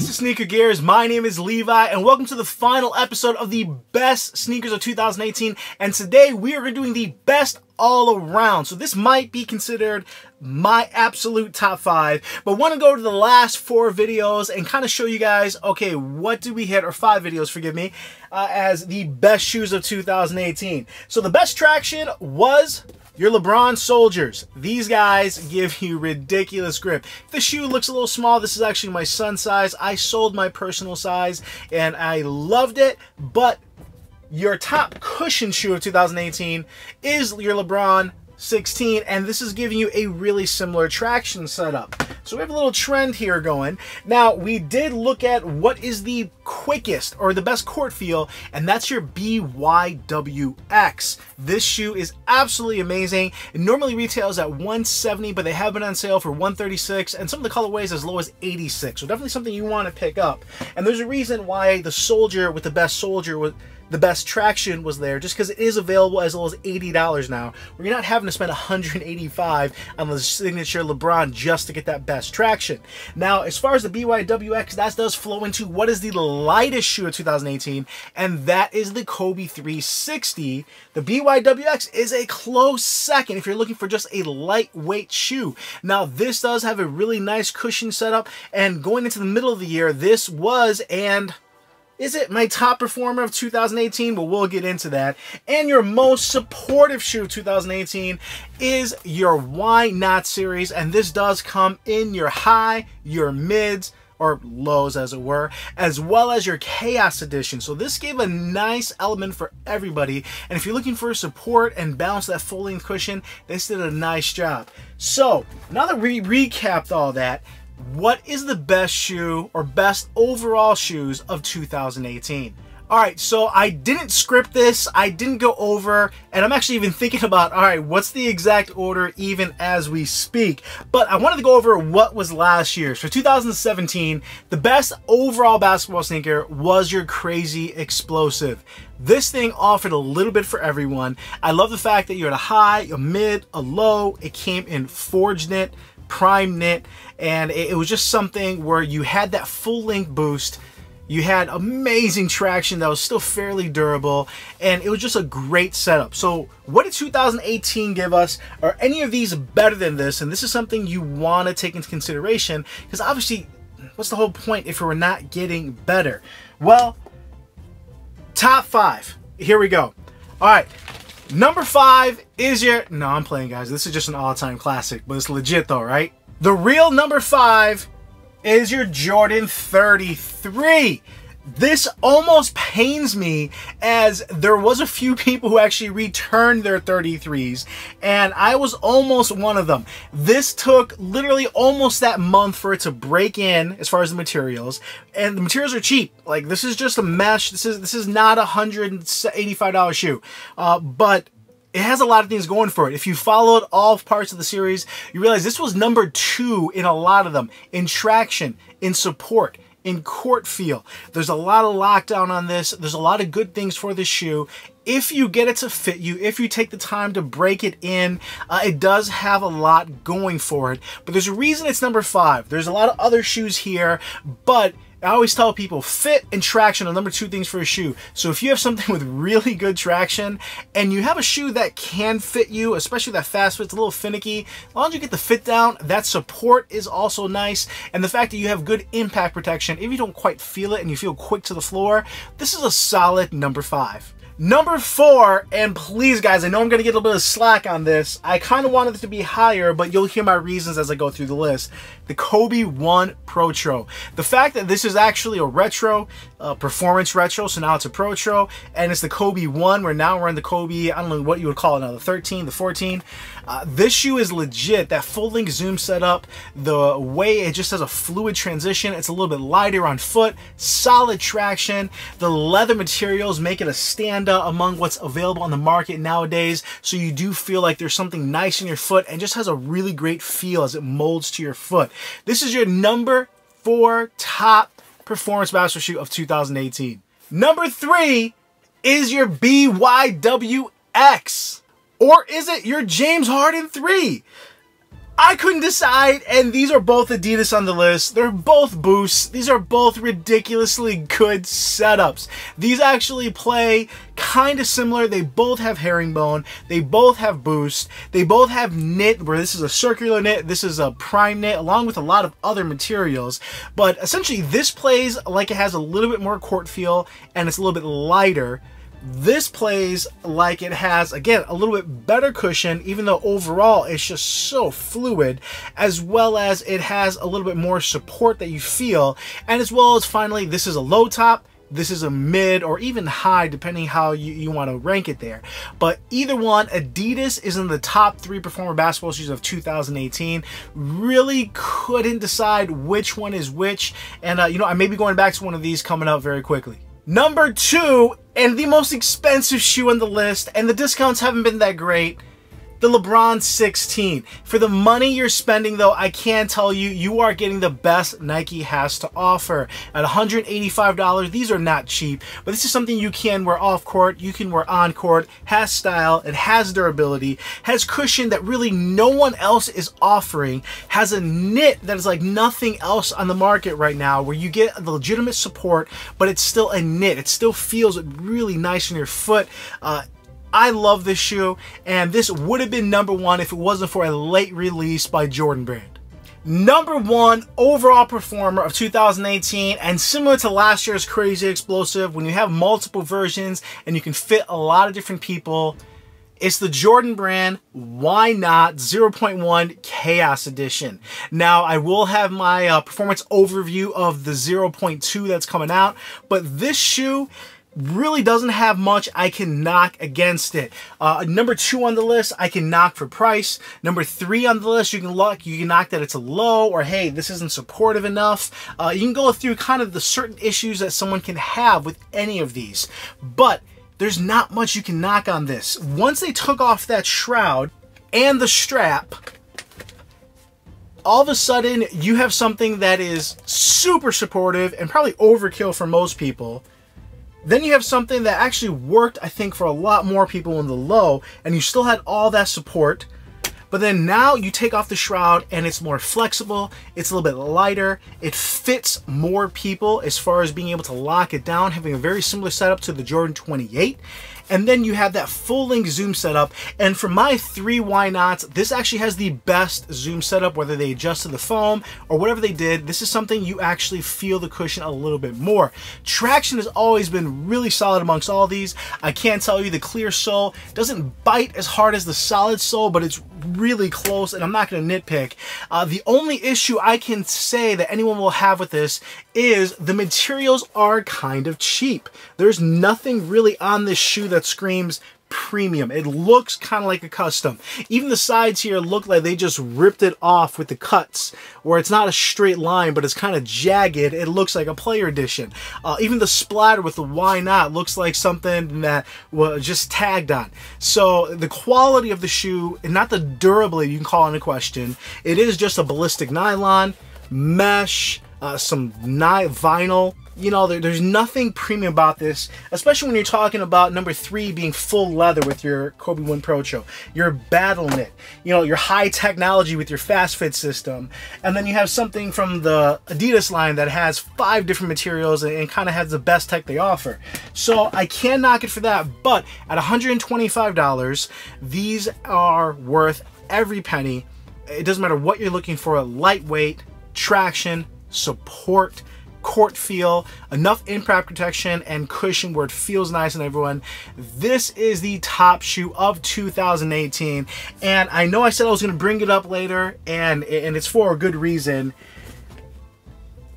This is Sneaker Gears. My name is Levi, and welcome to the final episode of the best sneakers of 2018. And today we are doing the best all around. So this might be considered my absolute top 5, but want to go to the last 4 videos and kind of show you guys, okay, what did we hit, or 5 videos, forgive me, as the best shoes of 2018. So the best traction was your LeBron Soldiers. These guys give you ridiculous grip. If the shoe looks a little small, this is actually my son's size. I sold my personal size and I loved it, but your top cushion shoe of 2018 is your LeBron 16, and this is giving you a really similar traction setup. So we have a little trend here going. Now, we did look at what is the quickest or the best court feel, and that's your BYWX. This shoe is absolutely amazing. It normally retails at $170, but they have been on sale for $136, and some of the colorways as low as $86. So definitely something you want to pick up. And there's a reason why the Soldier with the best Soldier with the best traction was there, just because it is available as low as $80 now, where you're not having to spend $185 on the signature LeBron just to get that best traction. Now, as far as the BYWX, that does flow into what is the lightest shoe of 2018, and that is the Kobe 360. The BYWX is a close second if you're looking for just a lightweight shoe. Now, this does have a really nice cushion setup, and going into the middle of the year, this was, and is it my top performer of 2018? Well, we'll get into that. And your most supportive shoe of 2018 is your Why Not series. And this does come in your high, your mids, or lows as it were, as well as your Chaos edition. So this gave a nice element for everybody. And if you're looking for support and balance that full length cushion, this did a nice job. So now that we recapped all that, what is the best shoe or best overall shoes of 2018? Alright, so I didn't script this, I didn't go over, and I'm actually even thinking about, alright, what's the exact order even as we speak? But I wanted to go over what was last year's. For 2017, the best overall basketball sneaker was your Crazy Explosive. This thing offered a little bit for everyone. I love the fact that you had a high, a mid, a low. It came in forged knit, prime knit, and it was just something where you had that full length boost. You had amazing traction that was still fairly durable, and it was just a great setup. So what did 2018 give us? Are any of these better than this? And this is something you want to take into consideration, because obviously, what's the whole point if we're not getting better? Well, top 5. Here we go. All right. Number 5 is your... No, I'm playing, guys. This is just an all-time classic, but it's legit, though, right? The real number 5 is your Jordan 33. This almost pains me, as there was a few people who actually returned their 33s, and I was almost one of them. This took literally almost that month for it to break in as far as the materials, and the materials are cheap. Like, this is just a mesh. This is not a $185 shoe, but it has a lot of things going for it. If you followed all parts of the series, you realize this was number 2 in a lot of them, in traction, in support, in court feel. There's a lot of lockdown on this. There's a lot of good things for this shoe. If you get it to fit you, if you take the time to break it in, it does have a lot going for it. But there's a reason it's number 5. There's a lot of other shoes here, but I always tell people fit and traction are number 2 things for a shoe. So if you have something with really good traction and you have a shoe that can fit you, especially that fast fit, it's a little finicky, as long as you get the fit down, that support is also nice. And the fact that you have good impact protection, if you don't quite feel it and you feel quick to the floor, this is a solid number 5. Number 4, and please guys, I know I'm going to get a little bit of slack on this. I kind of wanted it to be higher, but you'll hear my reasons as I go through the list. The Kobe 1 Protro. The fact that this is actually a retro, performance retro, so now it's a Protro, and it's the Kobe 1, where now we're in the Kobe, I don't know what you would call it now, the 13, the 14. This shoe is legit. That full length zoom setup, the way it just has a fluid transition, it's a little bit lighter on foot, solid traction. The leather materials make it a standout among what's available on the market nowadays, so you do feel like there's something nice in your foot, and just has a really great feel as it molds to your foot. This is your number 4 top performance basketball shoe of 2018. Number 3 is your BYWX. Or is it your James Harden 3? I couldn't decide, and these are both Adidas on the list. They're both Boosts. These are both ridiculously good setups. These actually play kind of similar. They both have herringbone. They both have Boost. They both have knit, where this is a circular knit, this is a prime knit, along with a lot of other materials. But essentially, this plays like it has a little bit more court feel, and it's a little bit lighter. This plays like it has, again, a little bit better cushion, even though overall it's just so fluid, as well as it has a little bit more support that you feel, and as well as finally, this is a low top, this is a mid, or even high, depending how you want to rank it there. But either one, Adidas is in the top 3 Performer basketball shoes of 2018. Really couldn't decide which one is which, and you know, I may be going back to one of these coming up very quickly. Number 2, and the most expensive shoe on the list, and the discounts haven't been that great, the LeBron 16. For the money you're spending though, I can tell you, you are getting the best Nike has to offer. At $185, these are not cheap, but this is something you can wear off court, you can wear on court, has style, it has durability, has cushion that really no one else is offering, has a knit that is like nothing else on the market right now, where you get the legitimate support, but it's still a knit. It still feels really nice on your foot. I love this shoe, and this would have been number 1 if it wasn't for a late release by Jordan Brand. Number 1 overall performer of 2018, and similar to last year's Crazy Explosive, when you have multiple versions and you can fit a lot of different people, it's the Jordan Brand Why Not 0.1 Chaos Edition. Now, I will have my performance overview of the 0.2 that's coming out, but this shoe really doesn't have much I can knock against it. Number 2 on the list, I can knock for price. Number 3 on the list, you can knock that it's a low, or hey, this isn't supportive enough. You can go through kind of the certain issues that someone can have with any of these, but there's not much you can knock on this. Once they took off that shroud and the strap, all of a sudden you have something that is super supportive and probably overkill for most people. Then you have something that actually worked, I think, for a lot more people in the low, and you still had all that support. But then now you take off the shroud and it's more flexible, it's a little bit lighter, it fits more people as far as being able to lock it down, having a very similar setup to the Jordan 28. And then you have that full-length zoom setup, and for my 3 why nots, this actually has the best zoom setup, whether they adjusted the foam or whatever they did. This is something you actually feel the cushion a little bit more. Traction has always been really solid amongst all these. I can't tell you the clear sole doesn't bite as hard as the solid sole, but it's really close, and I'm not going to nitpick. The only issue I can say that anyone will have with this is the materials are kind of cheap. There's nothing really on this shoe that screams premium. It looks kind of like a custom. Even the sides here look like they just ripped it off with the cuts, where it's not a straight line, but it's kind of jagged. It looks like a player edition. Even the splatter with the why not looks like something that was just tagged on. So the quality of the shoe, and not the durability you can call into question, it is just a ballistic nylon, mesh, some vinyl. You know, there's nothing premium about this, especially when you're talking about number 3 being full leather with your Kobe 1 Procho, your battle knit, you know, your high technology with your fast fit system, and then you have something from the Adidas line that has 5 different materials and kind of has the best tech they offer. So I can't knock it for that, but at $125, these are worth every penny. It doesn't matter what you're looking for: lightweight, traction, support, court feel, enough impact protection and cushion where it feels nice on everyone. This is the top shoe of 2018, and I know I said I was going to bring it up later, and it's for a good reason.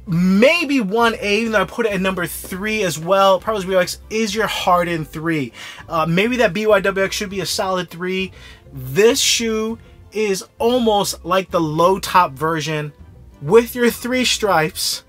Maybe 1A, even though I put it at number 3 as well. Probably BYX is your Harden 3. Maybe that BYWX should be a solid 3. This shoe is almost like the low top version with your 3 stripes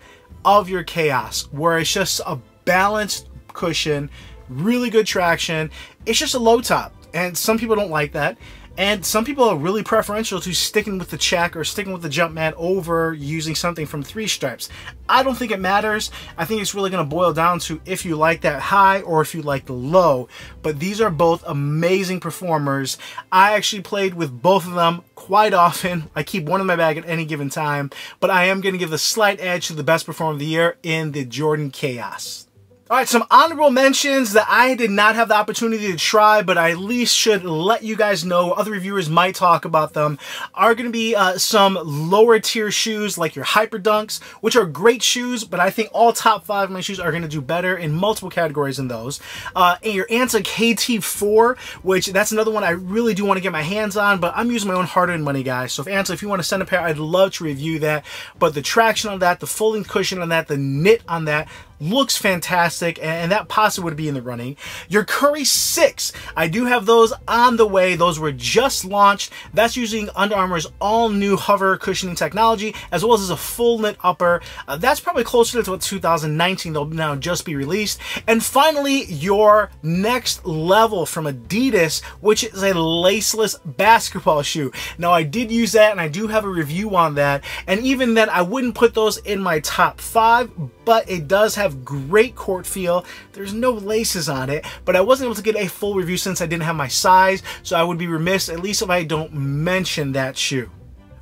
of your Chaos, where it's just a balanced cushion, really good traction. It's just a low top, and some people don't like that. And some people are really preferential to sticking with the check or sticking with the Jumpman over using something from 3 stripes. I don't think it matters. I think it's really going to boil down to if you like that high or if you like the low. But these are both amazing performers. I actually played with both of them quite often. I keep one in my bag at any given time, but I am going to give the slight edge to the best performer of the year in the Jordan Chaos. All right, some honorable mentions that I did not have the opportunity to try, but I at least should let you guys know, other reviewers might talk about them, are going to be some lower tier shoes like your Hyperdunks, which are great shoes, but I think all top 5 of my shoes are going to do better in multiple categories than those. And your Anta KT4, which that's another one I really do want to get my hands on, but I'm using my own hard-earned money, guys. So if Anta, if you want to send a pair, I'd love to review that. But the traction on that, the folding cushion on that, the knit on that, looks fantastic, and that possibly would be in the running. Your Curry 6, I do have those on the way. Those were just launched. That's using Under Armour's all-new hover cushioning technology, as well as a full knit upper. That's probably closer to what 2019 they'll now just be released. And finally, your next level from Adidas, which is a laceless basketball shoe. Now, I did use that, and I do have a review on that, and even then, I wouldn't put those in my top 5, but it does have great court feel. There's no laces on it, but I wasn't able to get a full review since I didn't have my size, so I would be remiss at least if I don't mention that shoe.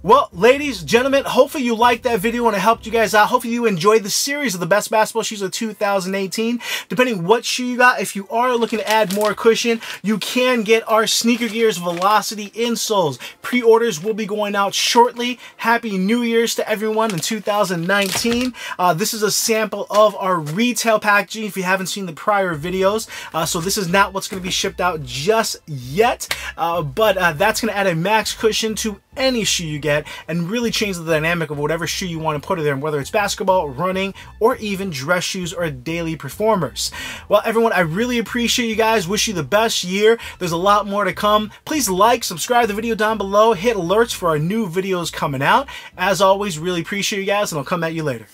Well, ladies, gentlemen, hopefully you liked that video and it helped you guys out. Hopefully you enjoyed the series of the best basketball shoes of 2018. Depending what shoe you got, if you are looking to add more cushion, you can get our Sneaker Gears Velocity insoles. Pre-orders will be going out shortly. Happy New Year's to everyone in 2019. This is a sample of our retail packaging if you haven't seen the prior videos. So this is not what's going to be shipped out just yet, but that's going to add a max cushion to any shoe you get and really change the dynamic of whatever shoe you want to put in there, whether it's basketball, running, or even dress shoes or daily performers. Well, everyone, I really appreciate you guys. Wish you the best year. There's a lot more to come. Please like, subscribe to the video down below, hit alerts for our new videos coming out. As always, really appreciate you guys, and I'll come at you later.